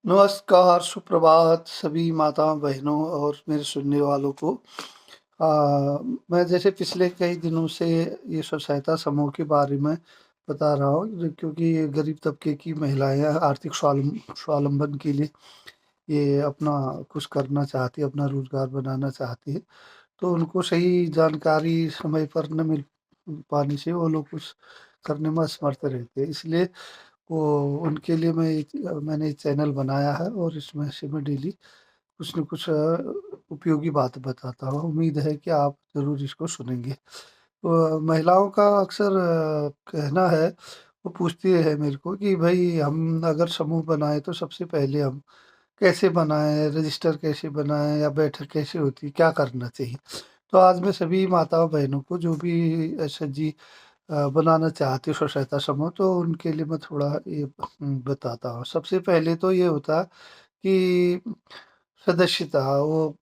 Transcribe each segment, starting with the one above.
नमस्कार, सुप्रभात सभी माताओं-बहनों और मेरे सुनने वालों को। मैं जैसे पिछले कई दिनों से ये स्व-सहायता समूह के बारे में बता रहा हूँ क्योंकि ये गरीब तबके की महिलाएँ आर्थिक स्वावलंबन के लिए ये अपना कुछ करना चाहती है, अपना रोज़गार बनाना चाहती है। तो उनको सही जानकारी समय पर न मिल पाने से वो लोग कुछ करने में असमर्थ रहते हैं। इसलिए वो उनके लिए मैंने एक चैनल बनाया है और इसमें से मैं डेली कुछ न कुछ उपयोगी बात बताता हूँ। उम्मीद है कि आप ज़रूर इसको सुनेंगे। महिलाओं का अक्सर कहना है, वो पूछती है मेरे को कि भई हम अगर समूह बनाएँ तो सबसे पहले हम कैसे बनाएँ, रजिस्टर कैसे बनाएँ या बैठक कैसे होती है, क्या करना चाहिए? तो आज मैं सभी माताओं-बहनों को जो भी एसएचजी बनाना चाहती हो स्व-सहायता समूह तो उनके लिए मैं थोड़ा ये बताता हूँ। सबसे पहले तो ये होता है कि सदस्यता वो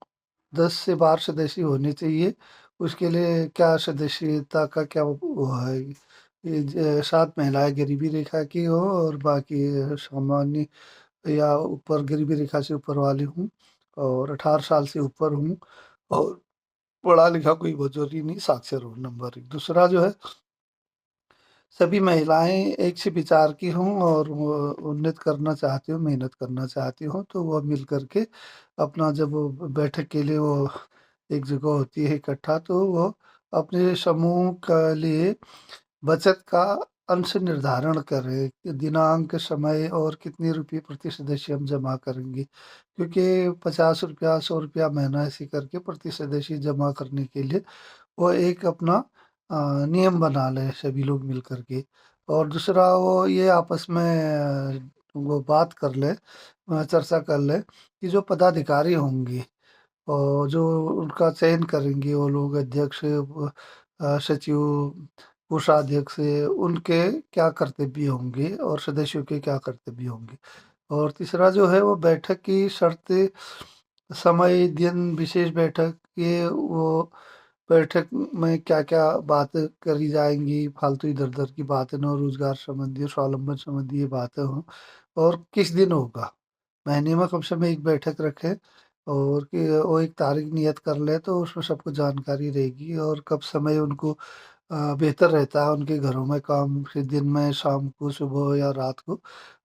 10 से 12 सदस्य होने चाहिए। उसके लिए क्या सदस्यता का क्या वो है, ये 7 महिलाएँ गरीबी रेखा की हो और बाकी सामान्य या ऊपर गरीबी रेखा से ऊपर वाली हूँ और 18 साल से ऊपर हूँ और पढ़ा-लिखा कोई बहुत ज़रूरी नहीं, साक्षर हूँ नंबर 1। दूसरा जो है सभी महिलाएँ एक से विचार की हों और वो उन्नत करना चाहती हों, मेहनत करना चाहती हों, तो वो मिल कर के अपना जब वो बैठक के लिए वो एक जगह होती है इकट्ठा, तो वो अपने समूह के लिए बचत का अंश निर्धारण करें, कि दिनांक, समय और कितने रुपए प्रति सदस्य हम जमा करेंगे। क्योंकि ₹50, ₹100 महीना ऐसे करके प्रति सदस्य जमा करने के लिए वो एक अपना नियम बना लें सभी लोग मिल कर के। और दूसरा वो ये आपस में वो बात कर लें, चर्चा कर लें कि जो पदाधिकारी होंगे और जो उनका चयन करेंगे वो लोग अध्यक्ष, सचिव, कोषाध्यक्ष उनके क्या कर्तव्य होंगे और सदस्यों के क्या कर्तव्य होंगे। और तीसरा जो है वो बैठक की शर्तें, समय, दिन, विशेष बैठक ये वो बैठक में क्या-क्या बातें करी जाएँगी, फालतू इधर-उधर की बातें ना हो, रोज़गार संबंधी, स्वावलंबन संबंधी ये बातें हों और किस दिन होगा। महीने में कम से कम 1 बैठक रखें और कि वो एक तारीख नियत कर लें तो उसमें सबको जानकारी रहेगी और कब समय उनको बेहतर रहता है उनके घरों में काम से दिन में, शाम को, सुबह या रात को।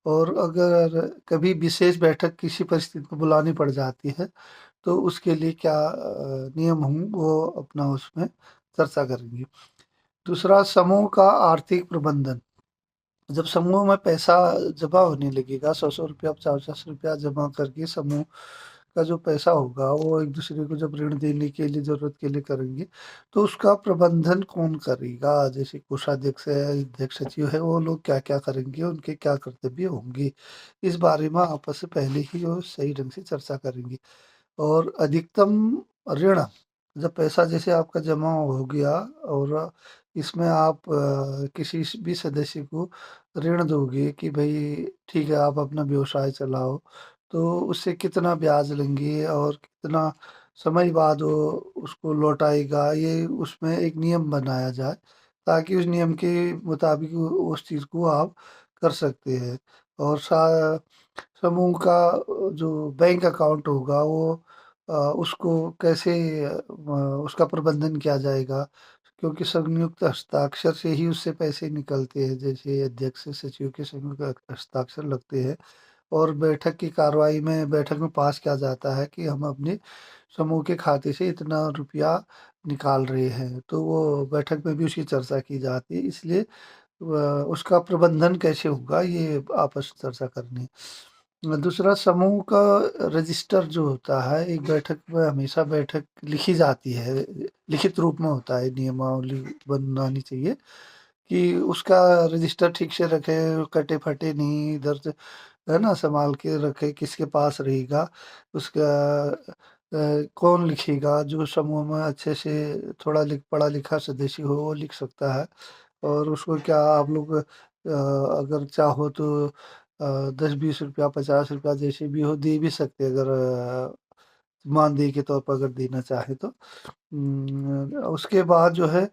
और अगर कभी विशेष बैठक किसी परिस्थिति में बुलानी पड़ जाती है, तो उसके लिए क्या नियम हों वो अपना उसमें चर्चा करेंगे। दूसरा समूह का आर्थिक प्रबंधन। जब समूह में पैसा जमा होने लगेगा, ₹100-100 ₹50-50 जमा करके समूह का जो पैसा होगा, वो एक-दूसरे को जब ऋण देने के लिए, ज़रूरत के लिए करेंगे, तो उसका प्रबंधन कौन करेगा? जैसे कोषाध्यक्ष है, अध्यक्ष सचिव है, वो लोग क्या-क्या करेंगे, उनके क्या कर्तव्य होंगे? इस बारे में आपस से पहले ही वो सही ढंग से चर्चा करेंगे। और अधिकतम ऋण, जब पैसा जैसे आपका जमा हो गया और इसमें आप किसी भी सदस्य को ऋण दोगे कि भई ठीक है आप अपना व्यवसाय चलाओ, तो उससे कितना ब्याज लेंगे और कितना समय बाद वो उसको लौटाएगा, ये उसमें एक नियम बनाया जाए, ताकि उस नियम के मुताबिक उस चीज़ को आप कर सकते हैं। और समूह का जो बैंक अकाउंट होगा वो उसको कैसे उसका प्रबंधन किया जाएगा, क्योंकि संयुक्त हस्ताक्षर से ही उससे पैसे निकलते हैं, जैसे अध्यक्ष सचिव के संयुक्त हस्ताक्षर लगते हैं। और बैठक में पास किया जाता है कि हम अपने समूह के खाते से इतना रुपया निकाल रहे हैं, तो वो बैठक में भी उसकी चर्चा की जाती है। इसलिए उसका प्रबंधन कैसे होगा ये आपस में चर्चा करनी है। दूसरा समूह का रजिस्टर जो होता है, एक बैठक में हमेशा बैठक लिखी जाती है, लिखित रूप में होता है, नियमावली बनानी चाहिए कि उसका रजिस्टर ठीक से रखें, कटे-फटे नहीं, इधर से है ना सँभाल के रखें, किसके पास रहेगा, उसका कौन लिखेगा, जो समूह में अच्छे से थोड़ा पढ़ा-लिखा सदस्य हो वो लिख सकता है। और उसको क्या आप लोग अगर चाहो तो 10-20 रुपया, ₹50 जैसे भी हो दे भी सकते हैं, अगर मानदेय के तौर पर अगर देना चाहे तो। उसके बाद जो है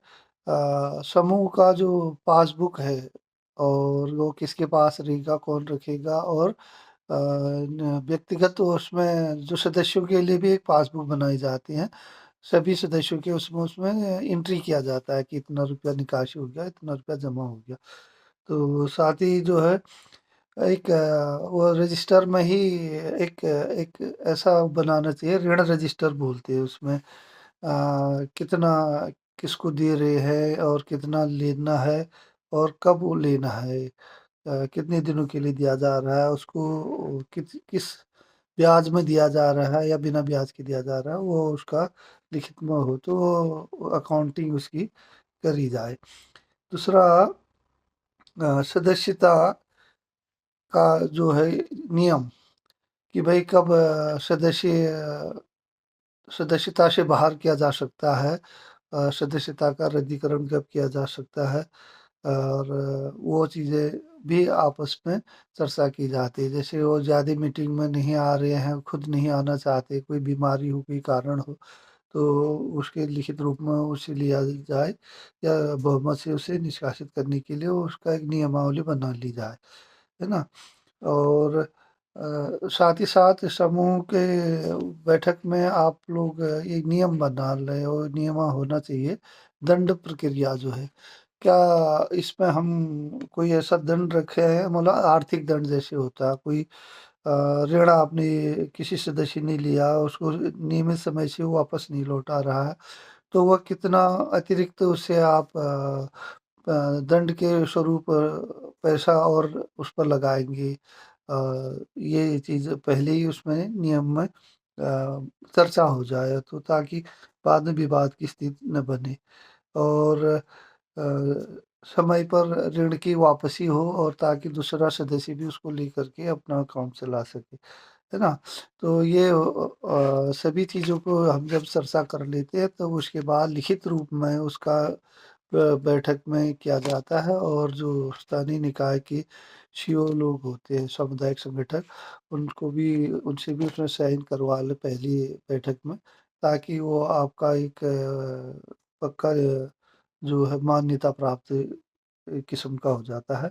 समूह का जो पासबुक है और वो किसके पास रहेगा, कौन रखेगा और व्यक्तिगत उसमें जो सदस्यों के लिए भी एक पासबुक बनाई जाती है। सभी सदस्यों के उसमें उसमें एंट्री किया जाता है कि इतना रुपया निकासी हो गया, इतना रुपया जमा हो गया। तो साथ ही जो है एक वो रजिस्टर में ही एक एक ऐसा बनाना चाहिए, ऋण रजिस्टर बोलते हैं उसमें। कितना किसको दे रहे हैं और कितना लेना है और कब वो लेना है, कितने दिनों के लिए दिया जा रहा है, उसको किस ब्याज में दिया जा रहा है या बिना ब्याज के दिया जा रहा है, वो उसका लिखित में हो तो वो अकाउंटिंग उसकी करी जाए। दूसरा, सदस्यता का जो है नियम, कि भाई कब सदस्यता से बाहर किया जा सकता है, सदस्यता का रद्दीकरण कब किया जा सकता है, और वो चीज़ें भी आपस में चर्चा की जाती है। जैसे वो ज़्यादा मीटिंग में नहीं आ रहे हैं, खुद नहीं आना चाहते, कोई बीमारी हो, कोई कारण हो, तो उसके लिखित रूप में उसे लिया जाए या बहुमत से उसे निष्कासित करने के लिए उसका एक नियमावली बना ली जाए, है ना? और साथ ही साथ समूह के बैठक में आप लोग एक नियम बना लें और नियम होना चाहिए, दंड प्रक्रिया जो है। क्या इसमें हम कोई ऐसा दंड रखे हैं, मतलब आर्थिक दंड जैसे होता है, कोई ऋण आपने किसी सदस्य ने लिया, उसको नियमित समय से वो वापस नहीं लौटा रहा है, तो वह कितना अतिरिक्त उसे आप दंड के स्वरूप पैसा और उस पर लगाएँगे। ये चीज़ पहले ही उसमें नियम में चर्चा हो जाए, तो ताकि बाद में विवाद की स्थिति न बने। और समय पर ऋण की वापसी हो और ताकि दूसरा सदस्य भी उसको लेकर के अपना काम चला सके, है ना? तो ये सभी चीज़ों को हम जब चर्चा कर लेते हैं तो उसके बाद लिखित रूप में उसका बैठक में किया जाता है, और जो स्थानीय निकाय के सीईओ लोग होते हैं, सामुदायिक संगठक, उनको भी उनसे भी उसमें साइन करवा लें पहली बैठक में, ताकि वो आपका एक पक्का जो है मान्यता प्राप्त किस्म का हो जाता है।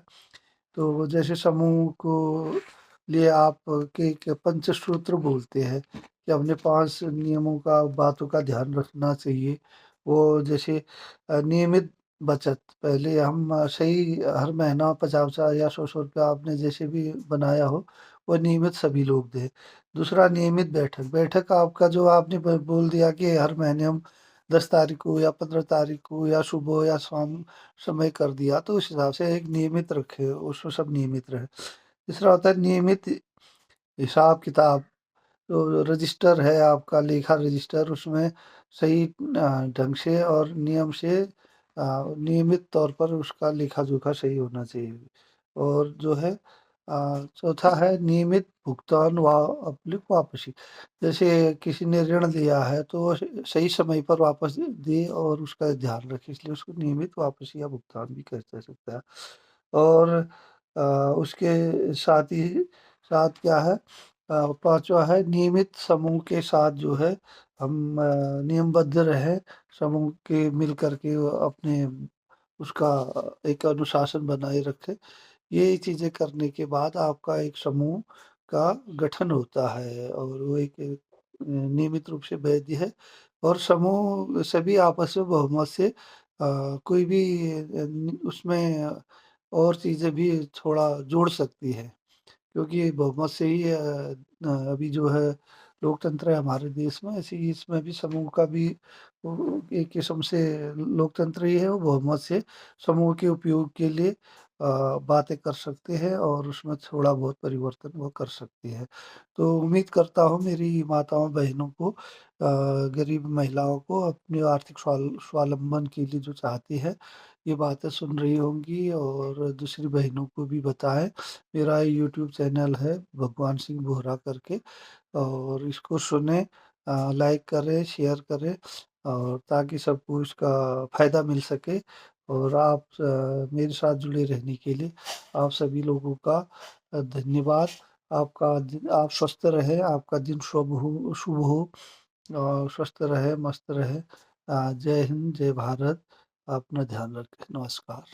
तो जैसे समूह को लिए आप के पंचसूत्र बोलते हैं कि अपने 5 नियमों का बातों का ध्यान रखना चाहिए। वो जैसे नियमित बचत, पहले हम सही हर महीना 50-50 या 100-100 रुपया आपने जैसे भी बनाया हो, वो नियमित सभी लोग दें। दूसरा, नियमित बैठक, बैठक आपका जो आपने बोल दिया कि हर महीने हम 10 तारीख को या 15 तारीख को या सुबह या शाम समय कर दिया, तो उस हिसाब से एक नियमित रखें, उसमें सब नियमित रहे। तीसरा होता है नियमित हिसाब-किताब, तो रजिस्टर है आपका लेखा रजिस्टर, उसमें सही ढंग से और नियम से नियमित तौर पर उसका लेखा-जोखा सही होना चाहिए। और जो है चौथा है नियमित भुगतान व अपनी वापसी। जैसे किसी ने ऋण लिया है तो वो सही समय पर वापस दे और उसका ध्यान रखे, इसलिए उसको नियमित वापसी या भुगतान भी कहा जा सकता है। और उसके साथ ही साथ क्या है, पाँचवाँ है नियमित समूह के साथ जो है हम नियमबद्ध रहें, समूह के मिल कर के अपने उसका एक अनुशासन बनाए रखें। ये चीज़ें करने के बाद आपका एक समूह का गठन होता है और वो एक नियमित रूप से वैध है, और समूह सभी आपस में बहुमत से कोई भी उसमें और चीज़ें भी थोड़ा जोड़ सकती है। क्योंकि बहुमत से ही अभी जो है लोकतंत्र है हमारे देश में, ऐसे ही इसमें भी समूह का भी वो एक किस्म से लोकतंत्र ही है, वो बहुमत से समूह के उपयोग के लिए बातें कर सकते हैं और उसमें थोड़ा बहुत परिवर्तन वो कर सकती है। तो उम्मीद करता हूँ मेरी माताओं-बहनों को, गरीब महिलाओं को अपने आर्थिक स्वावलंबन के लिए जो चाहती है, ये बातें सुन रही होंगी और दूसरी बहनों को भी बताएँ। मेरा यूट्यूब चैनल है भगवान सिंह बोहरा करके, और इसको सुनें, लाइक करें, शेयर करें, और ताकि सबको इसका फ़ायदा मिल सके। और आप मेरे साथ जुड़े रहने के लिए आप सभी लोगों का धन्यवाद। आपका दिन आप स्वस्थ रहें, आपका दिन शुभ हो और स्वस्थ रहें, मस्त रहें। जय हिंद, जय भारत। अपना ध्यान रखें। नमस्कार।